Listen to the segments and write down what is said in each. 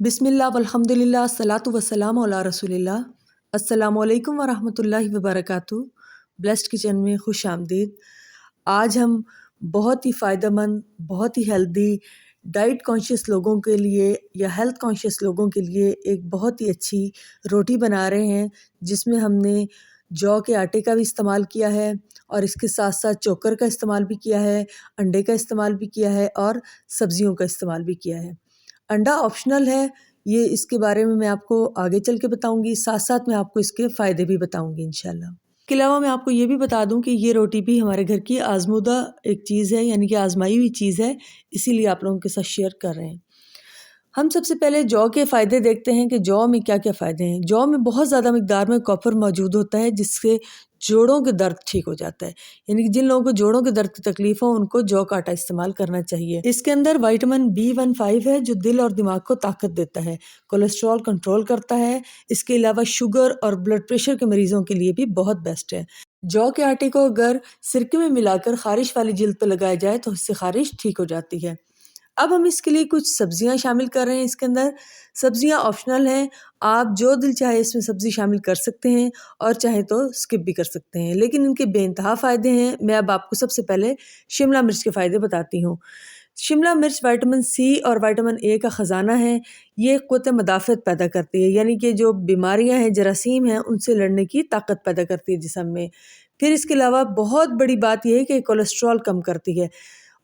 बिस्मिल्लाह वल्हम्दुलिल्लाह अस्सलातु वस्सलामु अला रसूलिल्लाह। अस्सलामु अलैकुम वरहमतुल्लाहि वबरकातुहू। ब्लेस्ड किचन में खुश आमदीद। आज हम बहुत ही फ़ायदेमंद, बहुत ही हेल्दी, डाइट कॉन्शियस लोगों के लिए या हेल्थ कॉन्शियस लोगों के लिए एक बहुत ही अच्छी रोटी बना रहे हैं, जिसमें हमने जौ के आटे का भी इस्तेमाल किया है और इसके साथ साथ चोकर का इस्तेमाल भी किया है, अंडे का इस्तेमाल भी किया है और सब्जियों का इस्तेमाल भी किया है। अंडा ऑप्शनल है, ये इसके बारे में मैं आपको आगे चल के बताऊंगी, साथ साथ मैं आपको इसके फ़ायदे भी बताऊंगी इंशाल्लाह। इसके अलावा मैं आपको ये भी बता दूं कि ये रोटी भी हमारे घर की आजमूदा एक चीज़ है, यानी कि आजमाई हुई चीज़ है, इसीलिए आप लोगों के साथ शेयर कर रहे हैं। हम सबसे पहले जौ के फ़ायदे देखते हैं कि जौ में क्या-क्या फ़ायदे हैं। जौ में बहुत ज़्यादा मिक़दार में कॉपर मौजूद होता है, जिससे जोड़ों के दर्द ठीक हो जाता है। यानी कि जिन लोगों को जोड़ों के दर्द की तकलीफ़ हो, उनको जौ का आटा इस्तेमाल करना चाहिए। इसके अंदर विटामिन B15 है, जो दिल और दिमाग को ताकत देता है, कोलेस्ट्रॉल कंट्रोल करता है। इसके अलावा शुगर और ब्लड प्रेशर के मरीज़ों के लिए भी बहुत बेस्ट है। जौ के आटे को अगर सिरके में मिलाकर ख़ारिश वाली जिल्द पे लगाया जाए, तो इससे ख़ारिश ठीक हो जाती है। अब हम इसके लिए कुछ सब्जियां शामिल कर रहे हैं इसके अंदर। सब्जियां ऑप्शनल हैं, आप जो दिल चाहे इसमें सब्ज़ी शामिल कर सकते हैं और चाहे तो स्किप भी कर सकते हैं, लेकिन इनके बेइंतहा फ़ायदे हैं। मैं अब आपको सबसे पहले शिमला मिर्च के फ़ायदे बताती हूँ। शिमला मिर्च विटामिन C और विटामिन A का ख़जाना है। ये क़ुव्वत मदाफ़त पैदा करती है, यानी कि जो बीमारियां हैं, जरासीम हैं, उनसे लड़ने की ताकत पैदा करती है जिस्म में। फिर इसके अलावा बहुत बड़ी बात यह है कि कोलेस्ट्रॉल कम करती है,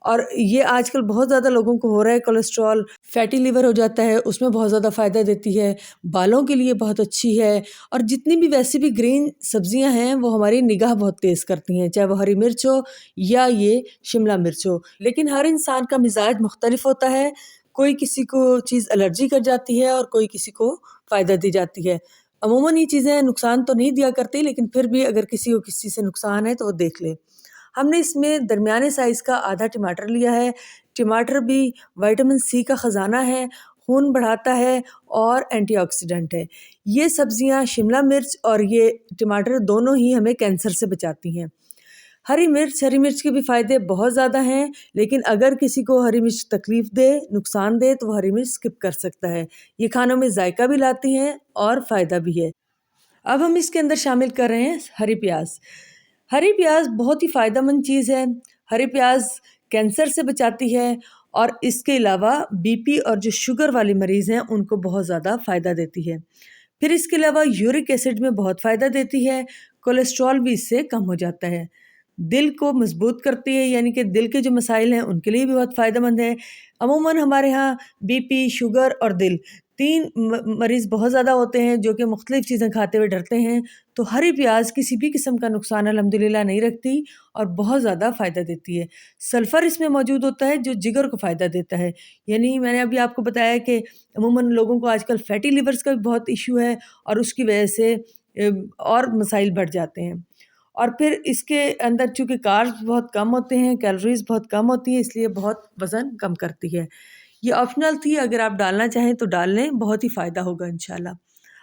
और ये आजकल बहुत ज़्यादा लोगों को हो रहा है कोलेस्ट्रॉल, फैटी लिवर हो जाता है, उसमें बहुत ज़्यादा फ़ायदा देती है। बालों के लिए बहुत अच्छी है, और जितनी भी वैसे भी ग्रीन सब्जियां हैं, वो हमारी निगाह बहुत तेज़ करती हैं, चाहे वो हरी मिर्च हो या ये शिमला मिर्च हो। लेकिन हर इंसान का मिजाज मुख्तलिफ होता है, कोई किसी को चीज़ एलर्जी कर जाती है और कोई किसी को फ़ायदा दी जाती है। अमूमन ये चीज़ें नुकसान तो नहीं दिया करती, लेकिन फिर भी अगर किसी को किसी से नुकसान है तो वो देख ले। हमने इसमें दरमियाने साइज़ का आधा टमाटर लिया है। टमाटर भी विटामिन C का ख़जाना है, खून बढ़ाता है और एंटीऑक्सीडेंट है। ये सब्जियां, शिमला मिर्च और ये टमाटर, दोनों ही हमें कैंसर से बचाती हैं। हरी मिर्च के भी फ़ायदे बहुत ज़्यादा हैं, लेकिन अगर किसी को हरी मिर्च तकलीफ़ दे, नुकसान दे, तो वो हरी मिर्च स्किप कर सकता है। ये खानों में जायका भी लाती हैं और फ़ायदा भी है। अब हम इसके अंदर शामिल कर रहे हैं हरी प्याज। हरी प्याज बहुत ही फ़ायदेमंद चीज़ है। हरी प्याज कैंसर से बचाती है, और इसके अलावा बीपी और जो शुगर वाले मरीज़ हैं, उनको बहुत ज़्यादा फ़ायदा देती है। फिर इसके अलावा यूरिक एसिड में बहुत फ़ायदा देती है, कोलेस्ट्रॉल भी इससे कम हो जाता है। दिल को मजबूत करती है, यानी कि दिल के जो मसाइल हैं उनके लिए भी बहुत फ़ायदेमंद है। अमूमन हमारे यहाँ बीपी, शुगर और दिल, 3 मरीज़ बहुत ज़्यादा होते हैं जो कि मुख्तलिफ़ चीज़ें खाते हुए डरते हैं। तो हरी प्याज किसी भी किस्म का नुकसान अल्हम्दुलिल्लाह नहीं रखती और बहुत ज़्यादा फ़ायदा देती है। सल्फ़र इसमें मौजूद होता है, जो जिगर को फ़ायदा देता है। यानी मैंने अभी आपको बताया कि अमूमन लोगों को आजकल फैटी लिवर्स का भी बहुत इशू है, और उसकी वजह से और मसाइल बढ़ जाते हैं। और फिर इसके अंदर चूँकि कार्ब्स बहुत कम होते हैं, कैलोरीज़ बहुत कम होती हैं, इसलिए बहुत वज़न कम करती है। ये ऑप्शनल थी, अगर आप डालना चाहें तो डाल लें, बहुत ही फ़ायदा होगा इंशाल्लाह।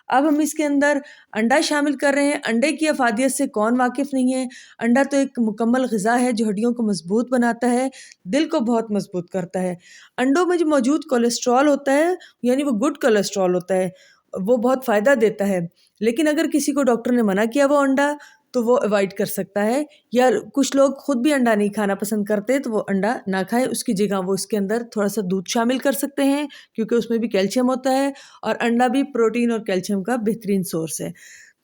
अब हम इसके अंदर अंडा शामिल कर रहे हैं। अंडे की अफ़ादियत से कौन वाकिफ़ नहीं है। अंडा तो एक मुकम्मल ग़िज़ा है, जो हड्डियों को मज़बूत बनाता है, दिल को बहुत मज़बूत करता है। अंडों में जो मौजूद कोलेस्ट्रॉल होता है, यानी वो गुड कोलेस्ट्रॉल होता है, वो बहुत फ़ायदा देता है। लेकिन अगर किसी को डॉक्टर ने मना किया वो अंडा, तो वो अवॉइड कर सकता है, या कुछ लोग खुद भी अंडा नहीं खाना पसंद करते, तो वो अंडा ना खाएँ, उसकी जगह वो इसके अंदर थोड़ा-सा दूध शामिल कर सकते हैं, क्योंकि उसमें भी कैल्शियम होता है, और अंडा भी प्रोटीन और कैल्शियम का बेहतरीन सोर्स है।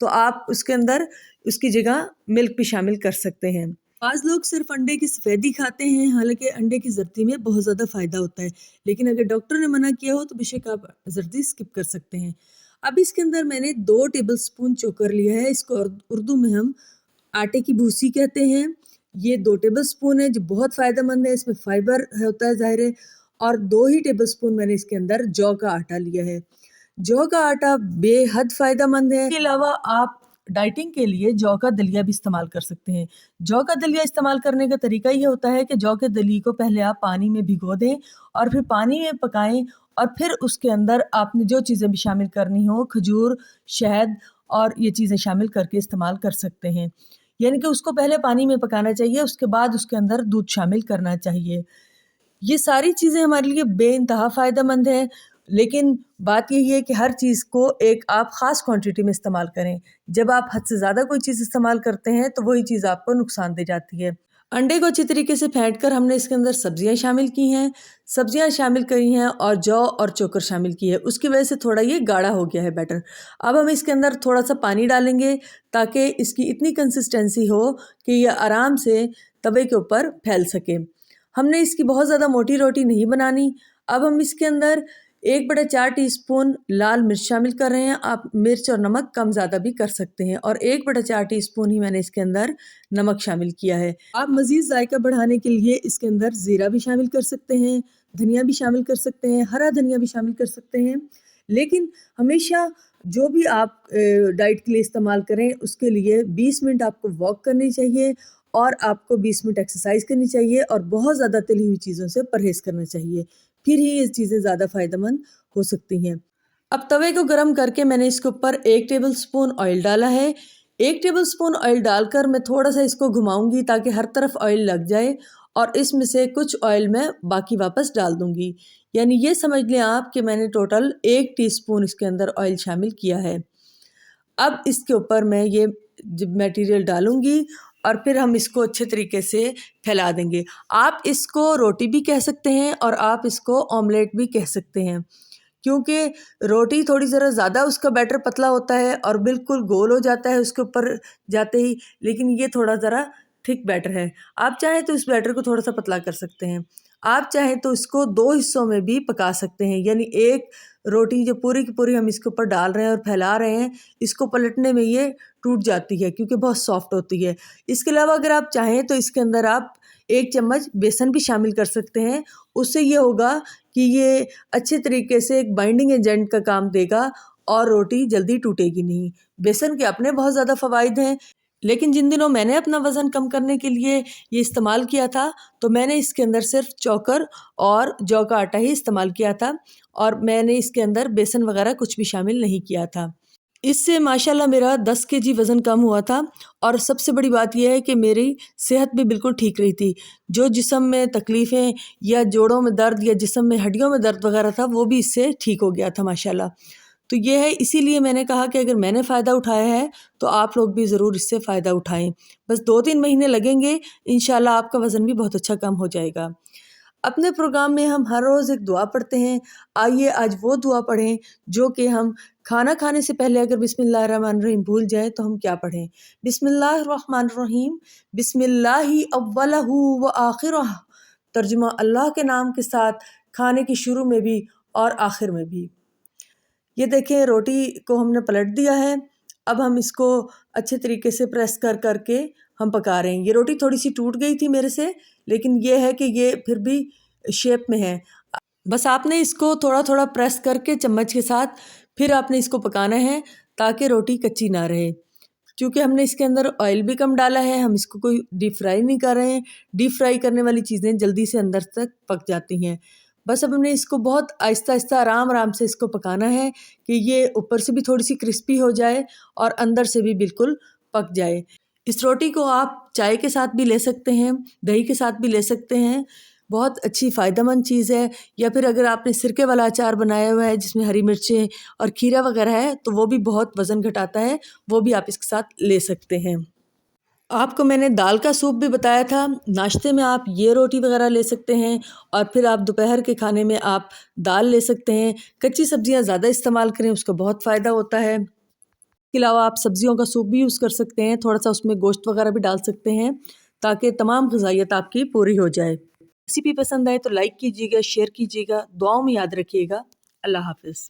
तो आप उसके अंदर उसकी जगह मिल्क भी शामिल कर सकते हैं। बाज़ लोग सिर्फ़ अंडे की सफ़ेदी खाते हैं, हालाँकि अंडे की ज़र्दी में बहुत ज़्यादा फ़ायदा होता है, लेकिन अगर डॉक्टर ने मना किया हो तो बेशक आप ज़र्दी स्किप कर सकते हैं। अब इसके अंदर मैंने 2 टेबलस्पून चोकर लिया है, इसको उर्दू में हम आटे की भूसी कहते हैं। ये 2 टेबलस्पून है, जो बहुत फ़ायदेमंद है, इसमें फ़ाइबर होता है ज़ाहिर है, और 2 ही टेबलस्पून मैंने इसके अंदर जौ का आटा लिया है। जौ का आटा बेहद फ़ायदेमंद है। इसके अलावा आप डाइटिंग के लिए जौ का दलिया भी इस्तेमाल कर सकते हैं। जौ का दलिया इस्तेमाल करने का तरीका ये होता है कि जौ के दलिए को पहले आप पानी में भिगो दें, और फिर पानी में पकाएं, और फिर उसके अंदर आपने जो चीज़ें भी शामिल करनी हो, खजूर, शहद और ये चीज़ें शामिल करके इस्तेमाल कर सकते हैं। यानी कि उसको पहले पानी में पकाना चाहिए, उसके बाद उसके अंदर दूध शामिल करना चाहिए। ये सारी चीज़ें हमारे लिए बेइंतहा फ़ायदेमंद हैं। लेकिन बात यही है कि हर चीज़ को एक आप ख़ास क्वांटिटी में इस्तेमाल करें। जब आप हद से ज़्यादा कोई चीज़ इस्तेमाल करते हैं तो वही चीज़ आपको नुकसान दे जाती है। अंडे को अच्छी तरीके से फेंट कर हमने इसके अंदर सब्जियां शामिल की हैं, सब्जियां शामिल करी हैं और जौ और चोकर शामिल की है। उसकी वजह से थोड़ा ये गाढ़ा हो गया है बैटर। अब हम इसके अंदर थोड़ा सा पानी डालेंगे ताकि इसकी इतनी कंसिस्टेंसी हो कि ये आराम से तवे के ऊपर फैल सके। हमने इसकी बहुत ज़्यादा मोटी रोटी नहीं बनानी। अब हम इसके अंदर 1/4 टीस्पून लाल मिर्च शामिल कर रहे हैं। आप मिर्च और नमक कम ज़्यादा भी कर सकते हैं और 1/4 टीस्पून ही मैंने इसके अंदर नमक शामिल किया है। आप मज़ीद जायका बढ़ाने के लिए इसके अंदर ज़ीरा भी शामिल कर सकते हैं, धनिया भी शामिल कर सकते हैं, हरा धनिया भी शामिल कर सकते हैं। लेकिन हमेशा जो भी आप डाइट के लिए इस्तेमाल करें उसके लिए 20 मिनट आपको वॉक करनी चाहिए और आपको 20 मिनट एक्सरसाइज करनी चाहिए और बहुत ज़्यादा तली हुई चीज़ों से परहेज़ करना चाहिए। फिर ही ये चीज़ें ज़्यादा फ़ायदेमंद हो सकती हैं। अब तवे को गरम करके मैंने इसके ऊपर 1 टेबलस्पून ऑयल डाला है। 1 टेबलस्पून ऑयल डालकर मैं थोड़ा सा इसको घुमाऊंगी ताकि हर तरफ ऑयल लग जाए और इसमें से कुछ ऑयल मैं बाकी वापस डाल दूंगी। यानी ये समझ लें आप कि मैंने टोटल 1 टीस्पून इसके अंदर ऑयल शामिल किया है। अब इसके ऊपर मैं ये मटेरियल डालूंगी और फिर हम इसको अच्छे तरीके से फैला देंगे। आप इसको रोटी भी कह सकते हैं और आप इसको ऑमलेट भी कह सकते हैं, क्योंकि रोटी थोड़ी ज़रा ज़्यादा उसका बैटर पतला होता है और बिल्कुल गोल हो जाता है उसके ऊपर जाते ही, लेकिन ये थोड़ा ज़रा थिक बैटर है। आप चाहें तो इस बैटर को थोड़ा सा पतला कर सकते हैं। आप चाहें तो इसको 2 हिस्सों में भी पका सकते हैं, यानी एक रोटी जो पूरी की पूरी हम इसके ऊपर डाल रहे हैं और फैला रहे हैं, इसको पलटने में ये टूट जाती है क्योंकि बहुत सॉफ्ट होती है। इसके अलावा अगर आप चाहें तो इसके अंदर आप 1 चम्मच बेसन भी शामिल कर सकते हैं। उससे ये होगा कि ये अच्छे तरीके से एक बाइंडिंग एजेंट का काम देगा और रोटी जल्दी टूटेगी नहीं। बेसन के अपने बहुत ज़्यादा फ़वाइद हैं, लेकिन जिन दिनों मैंने अपना वज़न कम करने के लिए ये इस्तेमाल किया था तो मैंने इसके अंदर सिर्फ चोकर और जौ का आटा ही इस्तेमाल किया था और मैंने इसके अंदर बेसन वगैरह कुछ भी शामिल नहीं किया था। इससे माशाल्लाह मेरा 10 केजी वज़न कम हुआ था और सबसे बड़ी बात यह है कि मेरी सेहत भी बिल्कुल ठीक रही थी। जो जिस्म में तकलीफ़ें या जोड़ों में दर्द या जिस्म में हड्डियों में दर्द वगैरह था वो भी इससे ठीक हो गया था माशाल्लाह। तो ये है, इसीलिए मैंने कहा कि अगर मैंने फ़ायदा उठाया है तो आप लोग भी ज़रूर इससे फ़ायदा उठाएँ। बस 2-3 महीने लगेंगे, इंशाल्लाह आपका वज़न भी बहुत अच्छा कम हो जाएगा। अपने प्रोग्राम में हम हर रोज़ एक दुआ पढ़ते हैं। आइए आज वो दुआ पढ़ें जो कि हम खाना खाने से पहले अगर बिस्मिल्लाहिर्रहमानिर्रहीम भूल जाएँ तो हम क्या पढ़ें? बिस्मिल्लाहिर्रहमानिर्रहीम, बिस्मिल्लाहि अव्वलहु व आखिरह। तर्जुमा अल्लाह के नाम के साथ खाने की शुरू में भी और आखिर में भी। ये देखें रोटी को हमने पलट दिया है। अब हम इसको अच्छे तरीके से प्रेस कर कर के हम पका रहे हैं। ये रोटी थोड़ी सी टूट गई थी मेरे से, लेकिन ये है कि ये फिर भी शेप में है। बस आपने इसको थोड़ा थोड़ा प्रेस करके चम्मच के साथ फिर आपने इसको पकाना है ताकि रोटी कच्ची ना रहे। क्योंकि हमने इसके अंदर ऑयल भी कम डाला है, हम इसको कोई डीप फ्राई नहीं कर रहे हैं। डीप फ्राई करने वाली चीज़ें जल्दी से अंदर तक पक जाती हैं। बस अब हमने इसको बहुत आहिस्ता आहिस्ता आराम आराम से इसको पकाना है कि ये ऊपर से भी थोड़ी सी क्रिस्पी हो जाए और अंदर से भी बिल्कुल पक जाए। इस रोटी को आप चाय के साथ भी ले सकते हैं, दही के साथ भी ले सकते हैं। बहुत अच्छी फ़ायदेमंद चीज़ है। या फिर अगर आपने सिरके वाला अचार बनाया हुआ है जिसमें हरी मिर्चें और खीरा वगैरह है तो वो भी बहुत वज़न घटाता है, वो भी आप इसके साथ ले सकते हैं। आपको मैंने दाल का सूप भी बताया था। नाश्ते में आप ये रोटी वगैरह ले सकते हैं और फिर आप दोपहर के खाने में आप दाल ले सकते हैं। कच्ची सब्जियां ज़्यादा इस्तेमाल करें, उसका बहुत फ़ायदा होता है। इसके अलावा आप सब्जियों का सूप भी यूज़ कर सकते हैं, थोड़ा सा उसमें गोश्त वगैरह भी डाल सकते हैं ताकि तमाम ग़िज़ाइयत आपकी पूरी हो जाए। रेसिपी पसंद आए तो लाइक कीजिएगा, शेयर कीजिएगा, दुआओं में याद रखिएगा। अल्लाह हाफ़िज़।